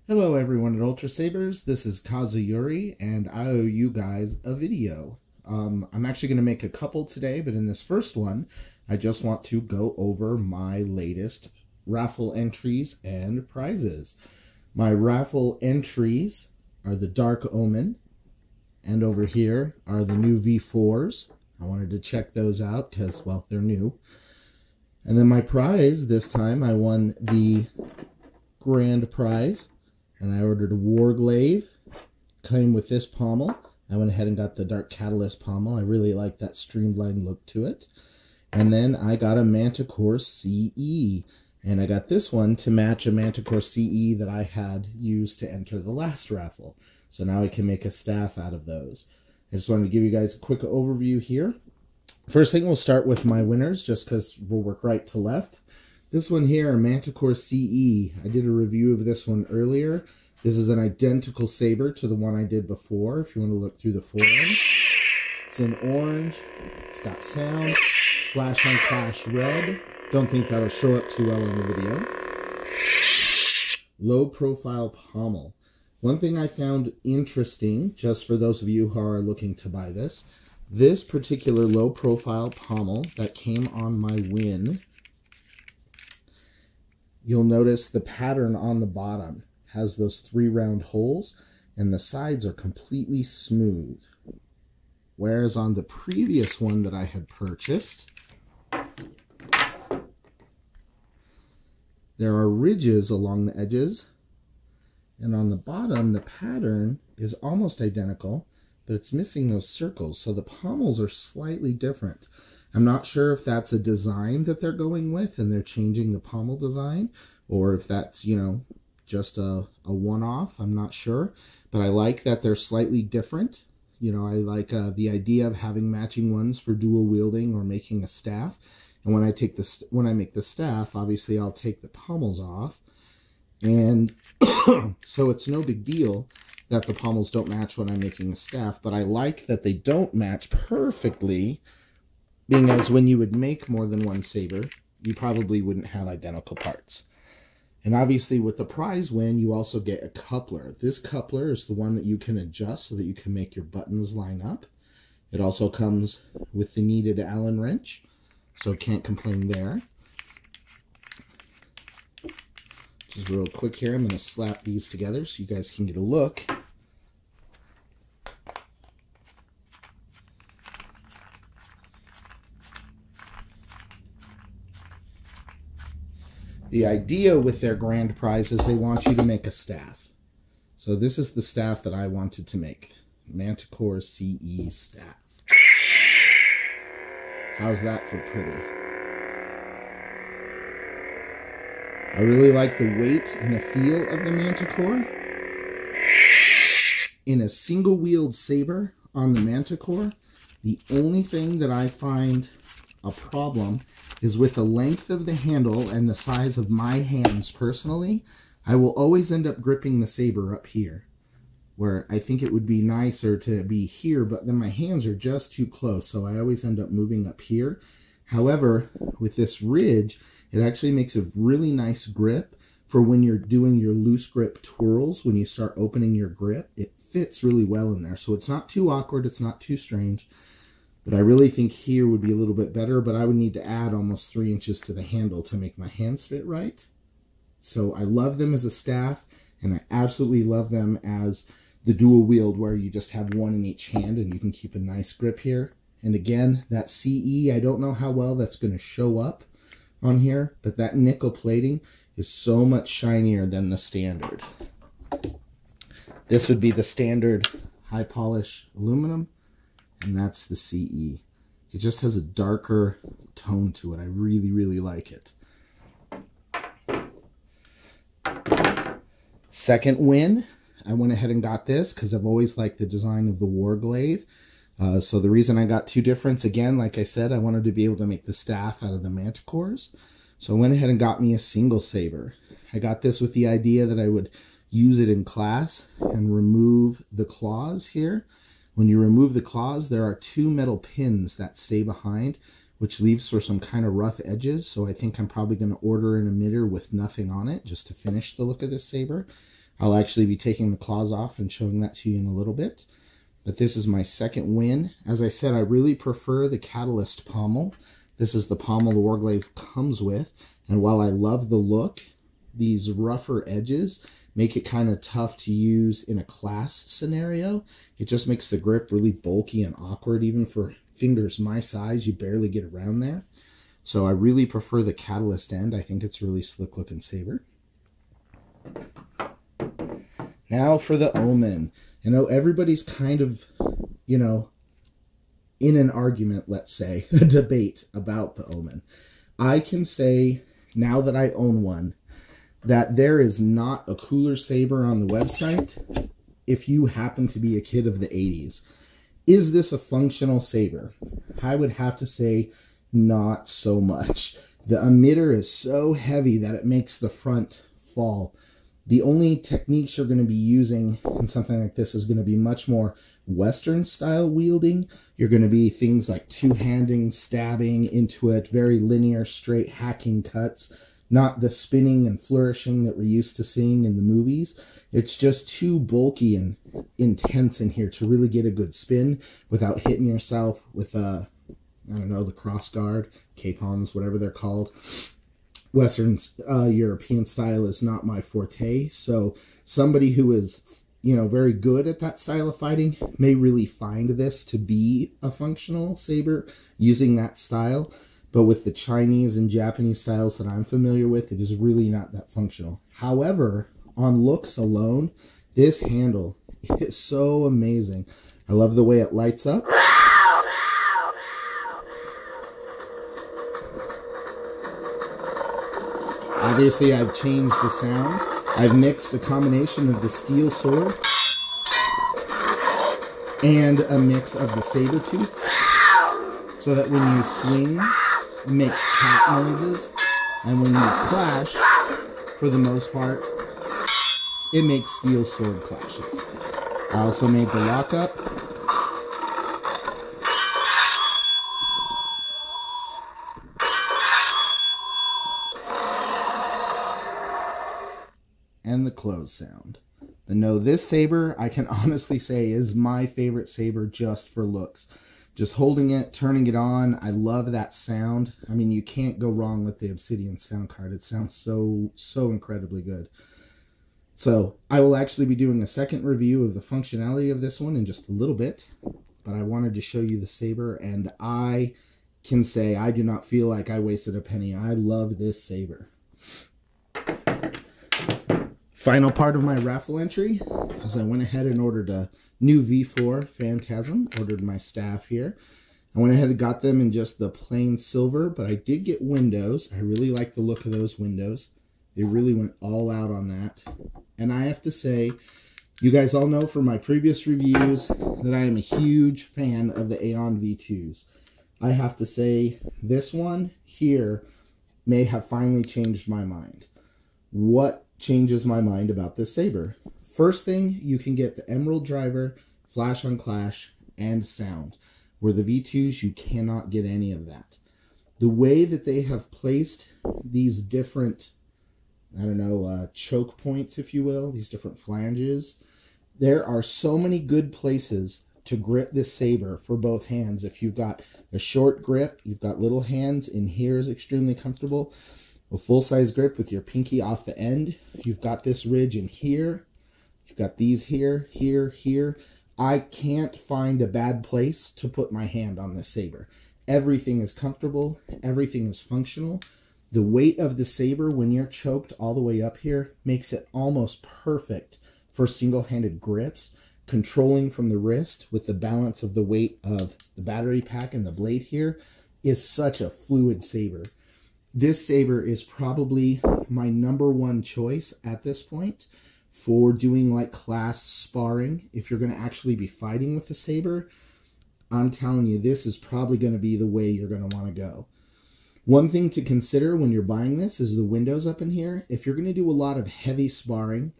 Hello everyone at Ultra Sabers, this is Kazuyuri and I owe you guys a video. I'm actually going to make a couple today, but in this first one, I just want to go over my latest raffle entries and prizes. My raffle entries are the Dark Omen, and over here are the new V4s. I wanted to check those out because, well, they're new. And then my prize, this time I won the grand prize. And I ordered a Warglaive, came with this pommel. I went ahead and got the Dark Catalyst pommel. I really like that streamlined look to it. And then I got a Manticore CE. And I got this one to match a Manticore CE that I had used to enter the last raffle. So now I can make a staff out of those. I just wanted to give you guys a quick overview here. First thing, we'll start with my winners, just because we'll work right to left. This one here, Manticore CE, I did a review of this one earlier. This is an identical saber to the one I did before, if you want to look through the forums. It's in orange, it's got sound, flash on flash red. Don't think that'll show up too well in the video. Low profile pommel. One thing I found interesting, just for those of you who are looking to buy this particular low profile pommel that came on my win, you'll notice the pattern on the bottom has those 3 round holes and the sides are completely smooth. Whereas on the previous one that I had purchased, there are ridges along the edges, and on the bottom the pattern is almost identical, but it's missing those circles, so the pommels are slightly different. I'm not sure if that's a design that they're going with and they're changing the pommel design, or if that's, you know, just a one-off. I'm not sure, but I like that they're slightly different. You know, I like the idea of having matching ones for dual wielding or making a staff. And when I make the staff, obviously I'll take the pommels off, and so it's no big deal that the pommels don't match when I'm making a staff. But I like that they don't match perfectly, being as when you would make more than one saber, you probably wouldn't have identical parts. And obviously with the prize win, you also get a coupler. This coupler is the one that you can adjust so that you can make your buttons line up. It also comes with the needed Allen wrench, so can't complain there. Just real quick here, I'm going to slap these together so you guys can get a look. The idea with their grand prize is they want you to make a staff. So this is the staff that I wanted to make. Manticore CE staff. How's that for pretty? I really like the weight and the feel of the Manticore. In a single-wield saber on the Manticore, the only thing that I find a problem is with the length of the handle and the size of my hands personally. I will always end up gripping the saber up here, where I think it would be nicer to be here, but then my hands are just too close, so I always end up moving up here. However, with this ridge, it actually makes a really nice grip for when you're doing your loose grip twirls. When you start opening your grip, it fits really well in there, so it's not too awkward, it's not too strange. But I really think here would be a little bit better, but I would need to add almost 3 inches to the handle to make my hands fit right. So I love them as a staff, and I absolutely love them as the dual wield, where you just have one in each hand and you can keep a nice grip here. And again, that CE, I don't know how well that's going to show up on here, but that nickel plating is so much shinier than the standard. This would be the standard high polish aluminum, and that's the CE. It just has a darker tone to it. I really, really like it. Second win, I went ahead and got this because I've always liked the design of the Warglaive. So the reason I got 2 differents, again, like I said, I wanted to be able to make the staff out of the Manticores. So I went ahead and got me a single saber. I got this with the idea that I would use it in class and remove the claws here. When you remove the claws, there are 2 metal pins that stay behind, which leaves for some kind of rough edges. So I think I'm probably going to order an emitter with nothing on it just to finish the look of this saber. I'll actually be taking the claws off and showing that to you in a little bit. But this is my second win. As I said, I really prefer the Catalyst pommel. This is the pommel the Warglaive comes with. And while I love the look, these rougher edges make it kind of tough to use in a class scenario. It just makes the grip really bulky and awkward, even for fingers my size. You barely get around there. So I really prefer the Catalyst end. I think it's a really slick looking saber. Now for the Omen. I know everybody's kind of, you know, in an argument, let's say, a debate about the Omen. I can say, now that I own one, that there is not a cooler saber on the website if you happen to be a kid of the 80s. Is this a functional saber? I would have to say not so much. The emitter is so heavy that it makes the front fall. The only techniques you're going to be using in something like this is going to be much more Western style wielding. You're going to be things like two-handing, stabbing into it, very linear, straight hacking cuts, not the spinning and flourishing that we're used to seeing in the movies. It's just too bulky and intense in here to really get a good spin without hitting yourself with, I don't know, the cross guard, capons, whatever they're called. Western European style is not my forte, so somebody who is, you know, very good at that style of fighting may really find this to be a functional saber using that style. But with the Chinese and Japanese styles that I'm familiar with, it is really not that functional. However, on looks alone, this handle is so amazing. I love the way it lights up. Obviously, I've changed the sounds. I've mixed a combination of the steel sword and a mix of the saber tooth, so that when you swing, it makes cat noises, and when you clash, for the most part, it makes steel sword clashes. I also made the lockup. And the close sound. But no, this saber, I can honestly say, is my favorite saber just for looks. Just holding it, turning it on, I love that sound. I mean, you can't go wrong with the Obsidian sound card. It sounds so incredibly good. So, I will actually be doing a second review of the functionality of this one in just a little bit. But I wanted to show you the saber, and I can say I do not feel like I wasted a penny. I love this saber. Final part of my raffle entry, as I went ahead and ordered a new V4 Phantasm, ordered my staff here. I went ahead and got them in just the plain silver, but I did get windows. I really like the look of those windows. They really went all out on that. And I have to say, you guys all know from my previous reviews that I am a huge fan of the Aeon V2s. I have to say, this one here may have finally changed my mind. What changes my mind about this saber? First thing, you can get the Emerald Driver, Flash on Clash, and Sound. Where the V2s, you cannot get any of that. The way that they have placed these different, I don't know, choke points, if you will, these different flanges, there are so many good places to grip this saber for both hands. If you've got a short grip, you've got little hands, in here is extremely comfortable. A full-size grip with your pinky off the end. You've got this ridge in here. You've got these here, here, here. I can't find a bad place to put my hand on this saber. Everything is comfortable. Everything is functional. The weight of the saber, when you're choked all the way up here, makes it almost perfect for single-handed grips. Controlling from the wrist with the balance of the weight of the battery pack and the blade here is such a fluid saber. This saber is probably my #1 choice at this point for doing like class sparring. If you're going to actually be fighting with the saber, I'm telling you, this is probably going to be the way you're going to want to go. One thing to consider when you're buying this is the windows up in here. If you're going to do a lot of heavy sparring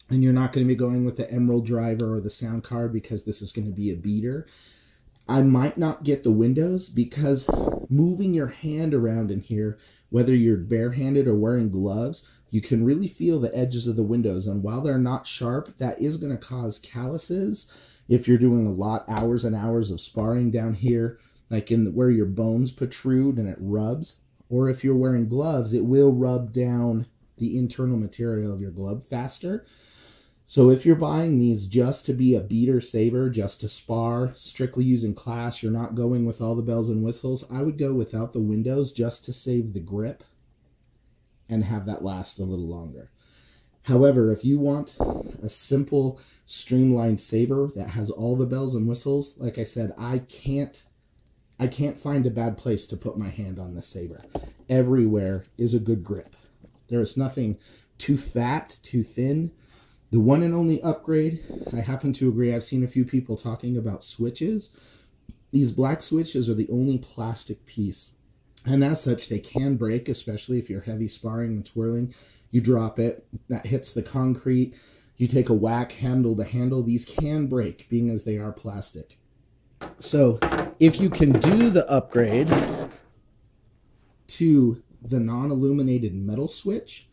and you're not going to be going with the Emerald Driver or the sound card because this is going to be a beater, I might not get the windows because moving your hand around in here, whether you're barehanded or wearing gloves, you can really feel the edges of the windows. And while they're not sharp, that is going to cause calluses if you're doing a lot, hours and hours of sparring down here, like where your bones protrude and it rubs. Or if you're wearing gloves, it will rub down the internal material of your glove faster. So if you're buying these just to be a beater saber, just to spar, strictly using class, you're not going with all the bells and whistles, I would go without the windows just to save the grip and have that last a little longer. However, if you want a simple, streamlined saber that has all the bells and whistles, like I said, I can't find a bad place to put my hand on this saber. Everywhere is a good grip. There is nothing too fat, too thin. The one and only upgrade, I happen to agree, I've seen a few people talking about switches. These black switches are the only plastic piece. And as such, they can break, especially if you're heavy sparring and twirling. You drop it, that hits the concrete. You take a whack handle to handle. These can break, being as they are plastic. So if you can do the upgrade to the non-illuminated metal switch,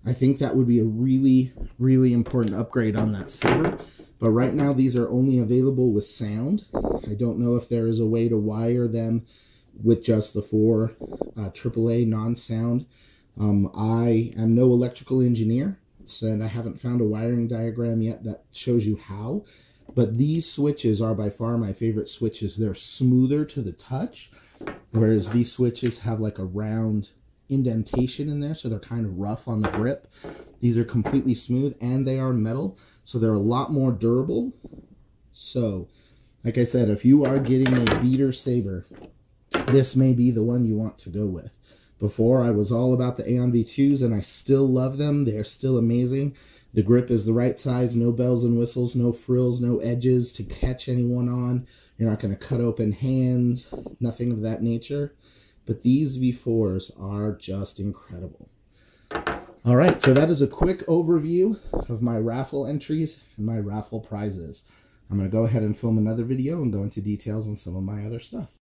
I think that would be a really, really important upgrade on that saber. But right now, these are only available with sound. I don't know if there is a way to wire them with just the 4 AAA non-sound. I am no electrical engineer, and I haven't found a wiring diagram yet that shows you how. But these switches are by far my favorite switches. They're smoother to the touch, whereas these switches have like a round indentation in there, so they're kind of rough on the grip. These are completely smooth, and they are metal, so they're a lot more durable. So, like I said, if you are getting a beater saber, this may be the one you want to go with. Before, I was all about the Aeon V2s, and I still love them. They're still amazing. The grip is the right size, no bells and whistles, no frills, no edges to catch anyone on. You're not going to cut open hands, nothing of that nature. But these V4s are just incredible. All right, so that is a quick overview of my raffle entries and my raffle prizes. I'm going to go ahead and film another video and go into details on some of my other stuff.